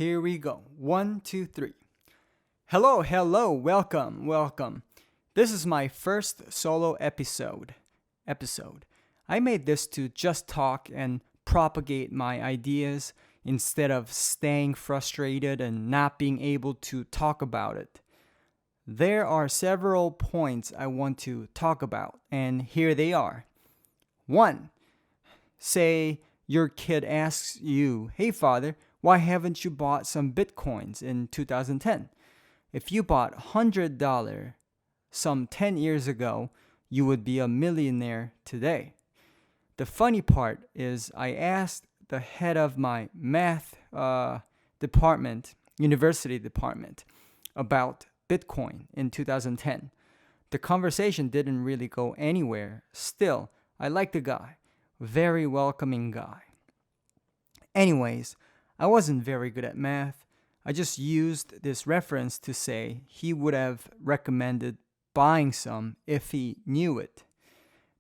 Here we go. 1, 2, 3. Hello, welcome. This is my first solo episode. I made this to just talk and propagate my ideas instead of staying frustrated and not being able to talk about it. There are several points I want to talk about, and here they are. 1. Say your kid asks you, "Hey father, why haven't you bought some bitcoins in 2010? If you bought $100 some 10 years ago, you would be a millionaire today." The funny part is I asked the head of my math university department, about Bitcoin in 2010. The conversation didn't really go anywhere. Still, I like the guy. Very welcoming guy. Anyways, I wasn't very good at math. I just used this reference to say he would have recommended buying some if he knew it.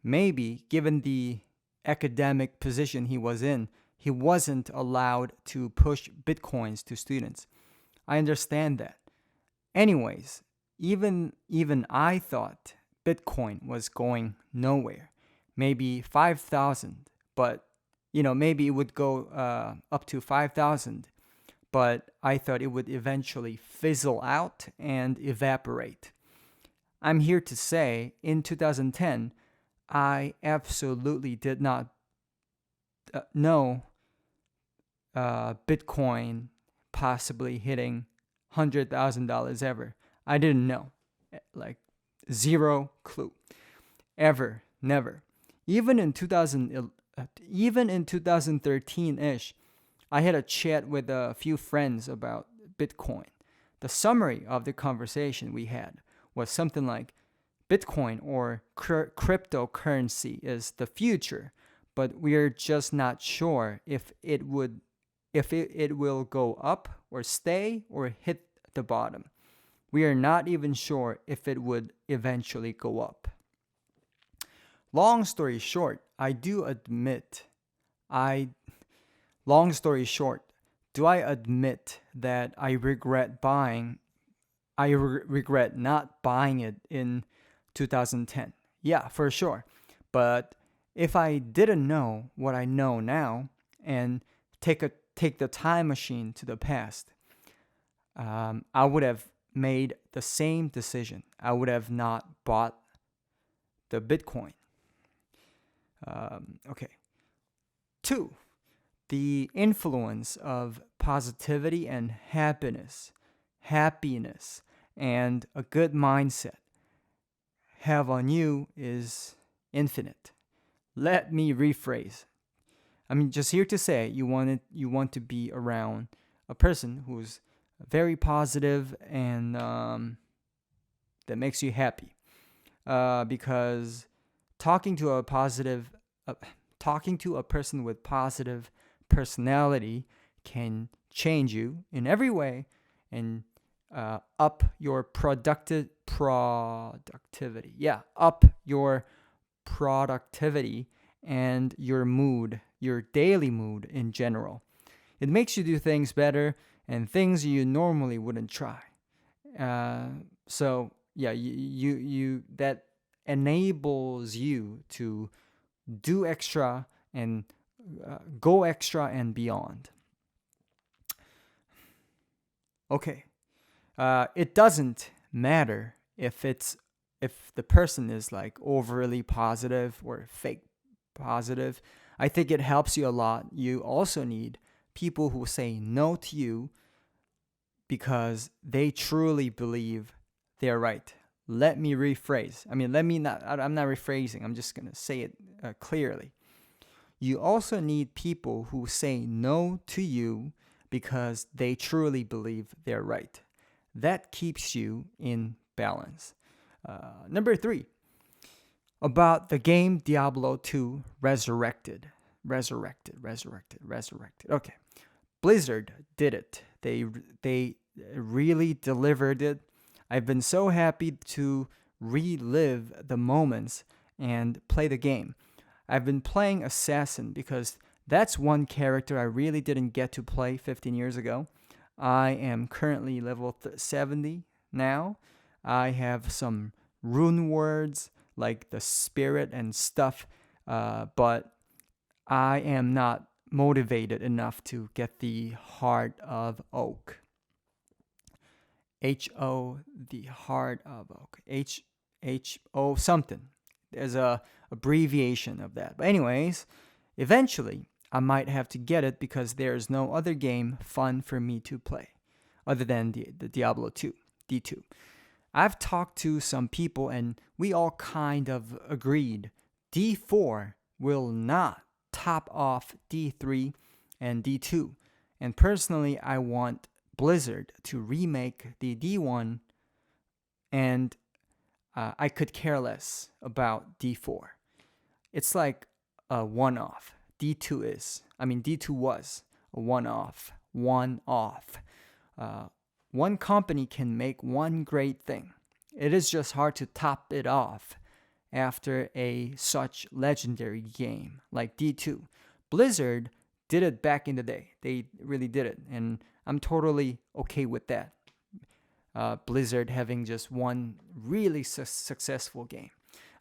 Maybe, given the academic position he was in, he wasn't allowed to push bitcoins to students. I understand that. Anyways, even I thought Bitcoin was going nowhere. Maybe 5,000, but maybe it would go up to 5,000. But I thought it would eventually fizzle out and evaporate. I'm here to say, in 2010, I absolutely did not know Bitcoin possibly hitting $100,000 ever. I didn't know. Like, zero clue. Ever. Never. Even in 2013-ish, I had a chat with a few friends about Bitcoin. The summary of the conversation we had was something like, Bitcoin or cryptocurrency is the future, but we're just not sure if it will go up or stay or hit the bottom. We are not even sure if it would eventually go up. Long story short, do I admit that I regret not buying it in 2010? Yeah, for sure. But if I didn't know what I know now and take the time machine to the past, I would have made the same decision. I would have not bought the Bitcoin. Okay. 2. The influence of positivity and happiness and a good mindset have on you is infinite. Let me rephrase. I'm just here to say you want to be around a person who's very positive and that makes you happy. Because talking to a person with positive personality can change you in every way and up your productivity. Yeah, up your productivity and your mood, your daily mood in general. It makes you do things better and things you normally wouldn't try. So yeah, you that enables you to do extra and go extra and beyond. Okay, it doesn't matter if the person is like overly positive or fake positive. I think it helps you a lot. You also need people who say no to you because they truly believe they're right. Let me rephrase. I'm not rephrasing. I'm just going to say it clearly. You also need people who say no to you because they truly believe they're right. That keeps you in balance. Number 3, about the game Diablo3 Resurrected. Okay. Blizzard did it. They really delivered it. I've been so happy to relive the moments and play the game. I've been playing Assassin because that's one character I really didn't get to play 15 years ago. I am currently level 70 now. I have some rune words like the spirit and stuff, but I am not motivated enough to get the Heart of Oak. H-O, the Heart of Oak. H-O something. There's a abbreviation of that. But anyways, eventually I might have to get it because there's no other game fun for me to play other than the Diablo 2, D2. I've talked to some people and we all kind of agreed D4 will not top off D3 and D2. And personally, I want Blizzard to remake the D1, and I could care less about D4. It's like a one-off. D2 was a one-off. One company can make one great thing. It is just hard to top it off after a such legendary game like D2. Blizzard did it back in the day. They really did it, and I'm totally okay with that. Blizzard having just one really successful game.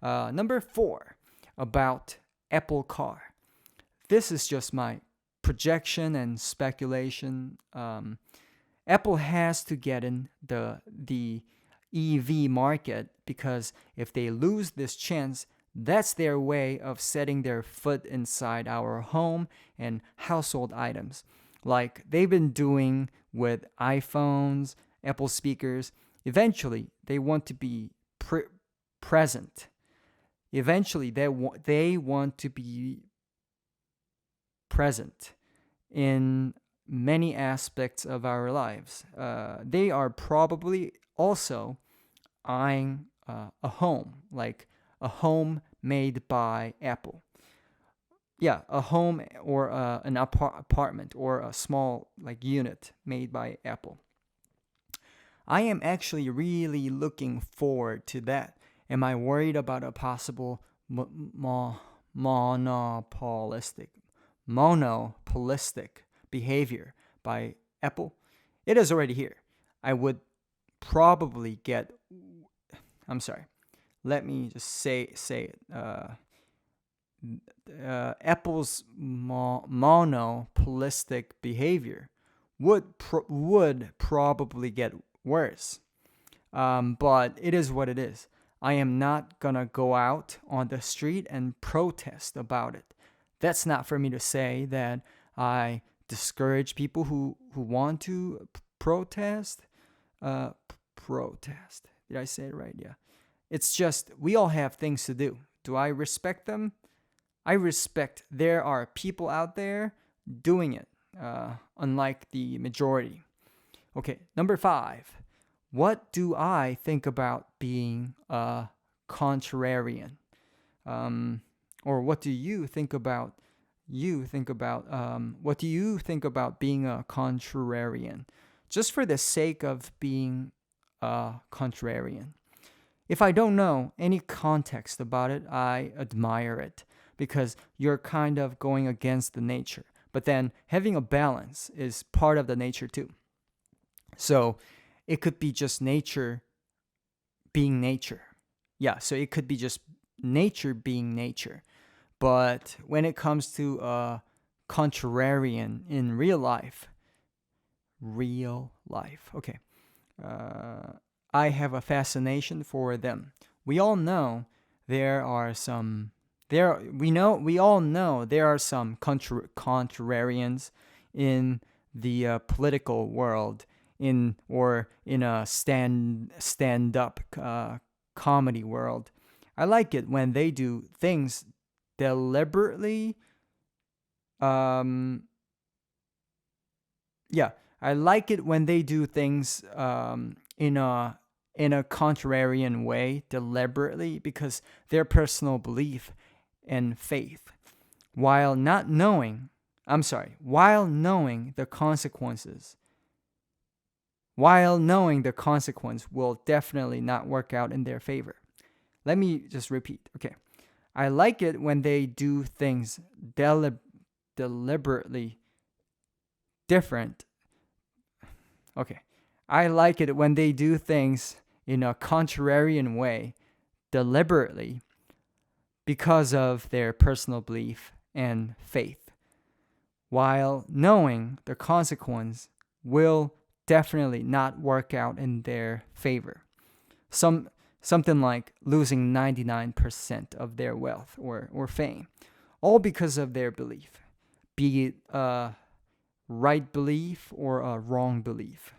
Number 4, about Apple Car. This is just my projection and speculation. Apple has to get in the EV market because if they lose this chance, that's their way of setting their foot inside our home and household items, like they've been doing with iPhones, Apple speakers. Eventually, they want to be present. Eventually, they want to be present in many aspects of our lives. They are probably also eyeing a home, like a home made by Apple. Yeah, a home or an apartment or a small like unit made by Apple. I am actually really looking forward to that. Am I worried about a possible monopolistic behavior by Apple? It is already here. I would probably get. I'm sorry. Let me just say it. Apple's monopolistic behavior would probably get worse. But it is what it is. I am not gonna go out on the street and protest about it. That's not for me to say that I discourage people who want to protest. Protest. Did I say it right? Yeah. It's just we all have things to do. Do I respect them? I respect there are people out there doing it, unlike the majority. Okay, number 5. What do I think about being a contrarian? Or what do you think about? What do you think about being a contrarian? Just for the sake of being a contrarian. If I don't know any context about it, I admire it because you're kind of going against the nature. But then having a balance is part of the nature too. So it could be just nature being nature. Yeah, so it could be just nature being nature. But when it comes to a contrarian in real life, okay, I have a fascination for them. We all know there are some contrarians in the political world in a stand-up comedy world. I like it when they do things deliberately. I like it when they do things in a contrarian way deliberately because their personal belief and faith, while knowing the consequences. While knowing the consequence will definitely not work out in their favor. Let me just repeat. Okay. I like it when they do things deliberately different. Okay. I like it when they do things in a contrarian way deliberately because of their personal belief and faith, while knowing the consequence will definitely not work out in their favor. Something like losing 99% of their wealth or fame, all because of their belief, be it a right belief or a wrong belief.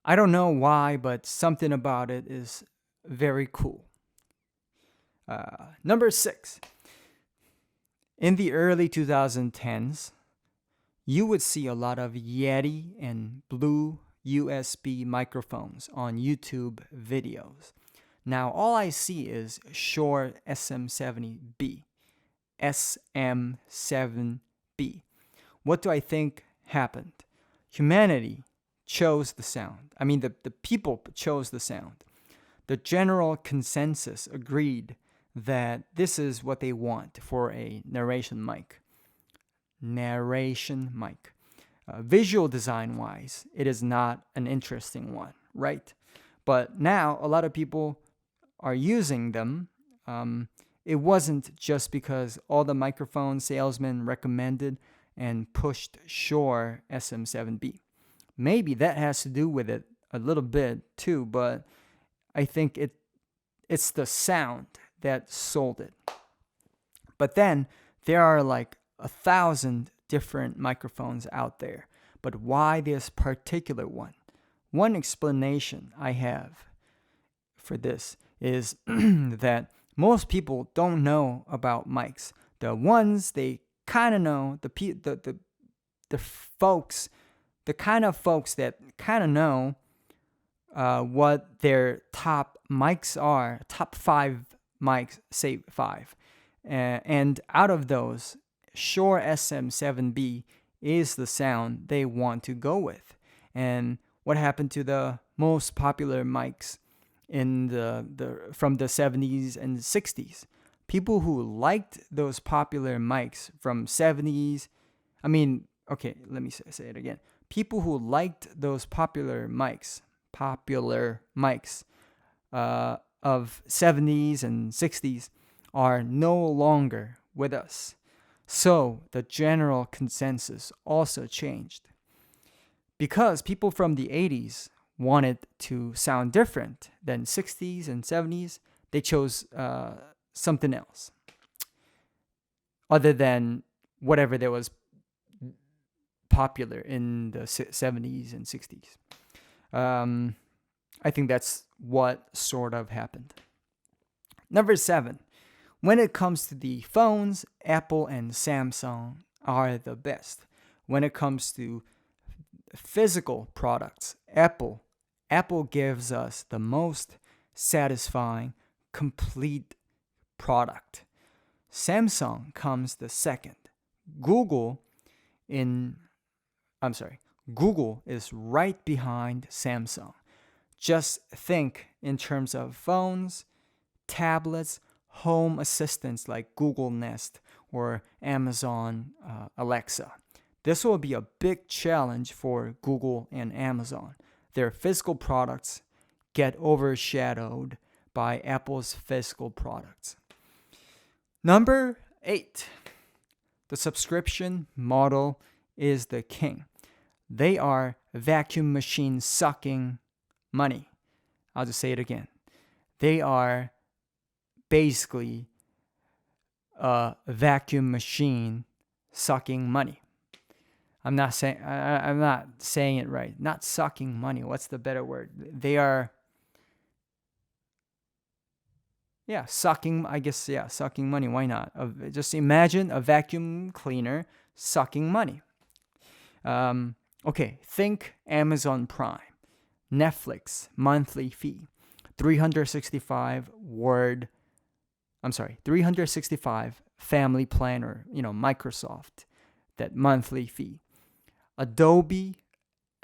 I don't know why, but something about it is very cool. Number 6. In the early 2010s, you would see a lot of Yeti and Blue USB microphones on YouTube videos. Now, all I see is Shure SM70B. SM7B. What do I think happened? Humanity chose the sound. I mean, the people chose the sound. The general consensus agreed that this is what they want for a narration mic. Visual design wise, it is not an interesting one, right? But now a lot of people are using them. It wasn't just because all the microphone salesmen recommended and pushed Shure SM7B. Maybe that has to do with it a little bit too, but I think it's the sound that sold it. But then there are like 1,000 different microphones out there. But why this particular one? One explanation I have for this is that most people don't know about mics. The ones they kind of know, the folks, the kind of folks that kind of know what their top mics are, top 5 mics, say 5. And out of those, Shure SM7B is the sound they want to go with. And what happened to the most popular mics in from the 70s and 60s? People who liked those popular mics from 70s, okay, let me say it again. People who liked those popular mics of 70s and 60s are no longer with us. So the general consensus also changed. Because people from the 80s wanted to sound different than 60s and 70s, they chose something else other than whatever that was popular in the 70s and 60s. I think that's what sort of happened. Number 7. When it comes to the phones, Apple and Samsung are the best. When it comes to physical products, Apple gives us the most satisfying, complete product. Samsung comes the second. Google is right behind Samsung. Just think in terms of phones, tablets, home assistants like Google Nest or Amazon Alexa. This will be a big challenge for Google and Amazon. Their physical products get overshadowed by Apple's physical products. Number 8. The subscription model is the king. They are vacuum machine sucking money. I'll just say it again. They are basically a vacuum machine sucking money. I'm not saying it right. Not sucking money. What's the better word? They are sucking. I guess sucking money. Why not? Just imagine a vacuum cleaner sucking money. Okay, think Amazon Prime, Netflix monthly fee, 365 family plan, or Microsoft, that monthly fee. Adobe,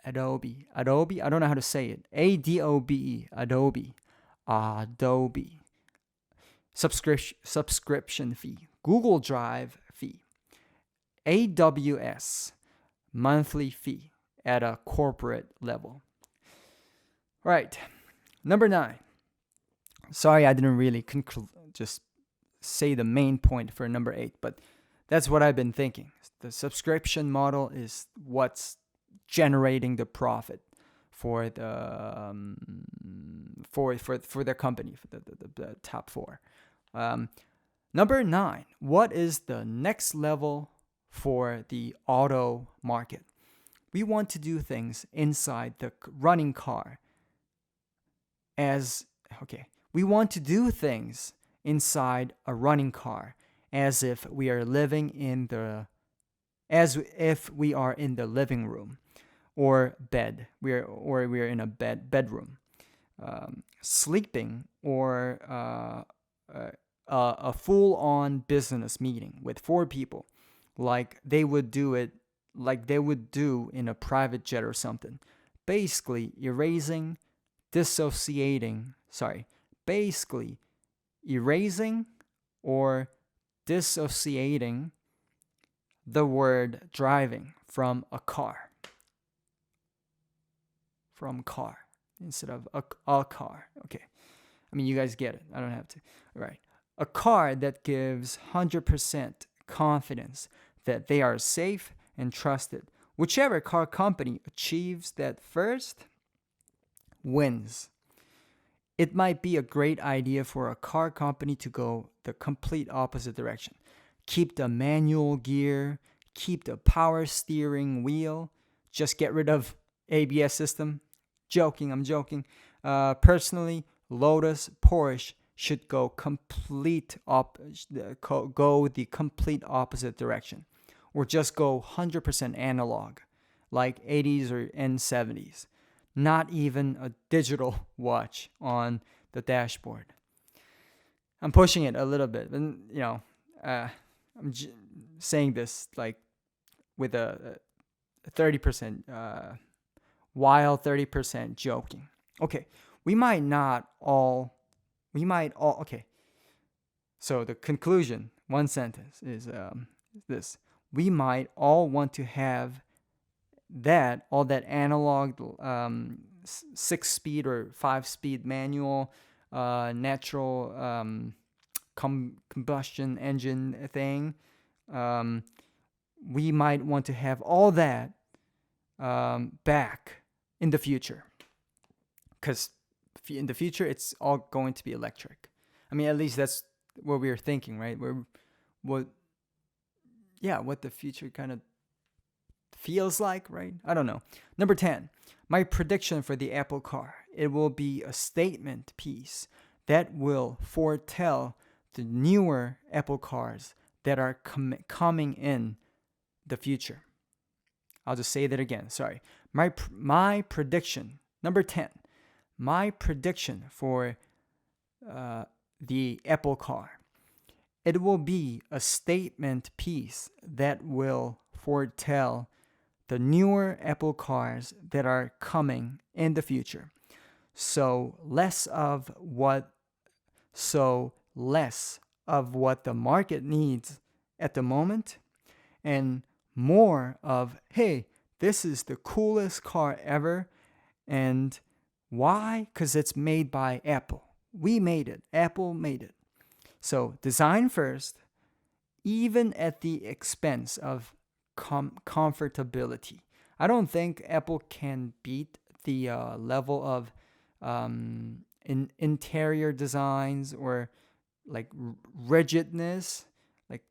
I don't know how to say it. Adobe. Subscription fee. Google Drive fee. AWS monthly fee. at a corporate level. Right. Number 9. Sorry, I didn't really just say the main point for number 8, but that's what I've been thinking. The subscription model is what's generating the profit for the for their company, for the top 4. Number 9, what is the next level for the auto market? We want to do things inside the running car we want to do things inside a running car as if we are living in the living room or bed. We are in a bedroom, sleeping, or a full-on business meeting with 4 people, like they would do in a private jet or something. Basically erasing or dissociating the word driving from car instead of a car. Okay. I mean, you guys get it. I don't have to. All right. A car that gives 100% confidence that they are safe and trusted. Whichever car company achieves that first wins. It might be a great idea for a car company to go the complete opposite direction. Keep the manual gear, keep the power steering wheel, just get rid of ABS system. I'm joking. Personally, Lotus, Porsche should go the complete opposite direction, or just go 100% analog, like 80s and 70s. Not even a digital watch on the dashboard. I'm pushing it a little bit, and I'm saying this like with a 30%, while 30% joking. Okay, okay. So the conclusion, one sentence, is this: we might all want to have all that analog 6-speed or 5-speed manual natural combustion engine thing. We might want to have all that back in the future, because in the future it's all going to be electric. I mean, at least that's what we were thinking, right? What the future kind of feels like, right? I don't know. Number 10, my prediction for the Apple car. It will be a statement piece that will foretell the newer Apple cars that are coming in the future. I'll just say that again. Sorry. My prediction, number 10, my prediction for the Apple car. It will be a statement piece that will foretell the newer Apple cars that are coming in the future. So less of what the market needs at the moment, and more of, hey, this is the coolest car ever. And why? Because it's made by Apple. We made it. Apple made it. So design first, even at the expense of comfortability. I don't think Apple can beat the level of interior designs or like rigidness, like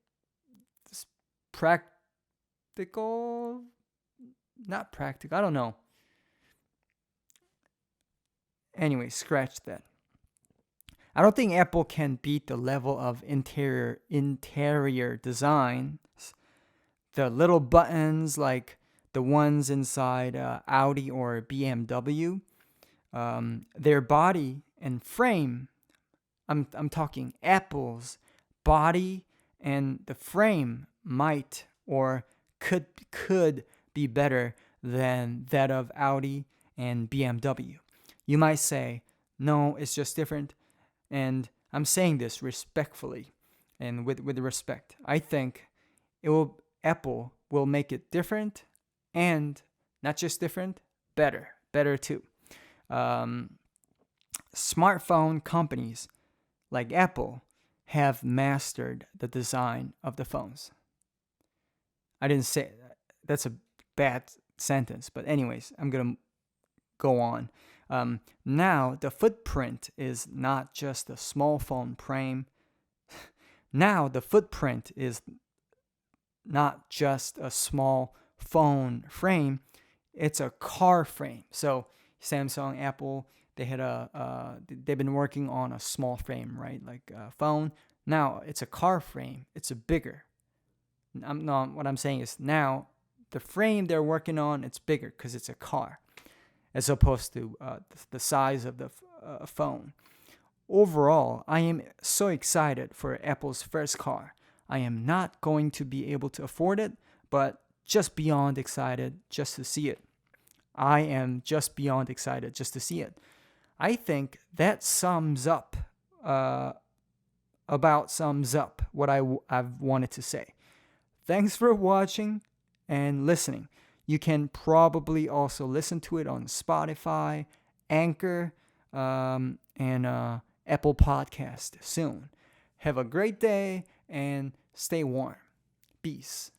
not practical. I don't know. Anyway, scratch that. I don't think Apple can beat the level of interior designs. The little buttons like the ones inside Audi or BMW, their body and frame. I'm talking Apple's body and the frame might or could be better than that of Audi and BMW. You might say, no, it's just different. And I'm saying this respectfully and with respect. I think Apple will make it different and Not just different, better too. Smartphone companies like Apple have mastered the design of the phones. I didn't say that. That's a bad sentence, but anyways, I'm gonna go on. Now the footprint is not just a small phone frame. Now the footprint is not just a small phone frame, it's a car frame. So Samsung, Apple, they've been working on a small frame, right? Like a phone. Now it's a car frame. It's a bigger. What I'm saying is now the frame they're working on, it's bigger because it's a car, as opposed to the size of the phone. Overall, I am so excited for Apple's first car. I am not going to be able to afford it, but just beyond excited just to see it. I am just beyond excited just to see it. I think that sums up what I've wanted to say. Thanks for watching and listening. You can probably also listen to it on Spotify, Anchor, and Apple Podcast soon. Have a great day and stay warm. Peace.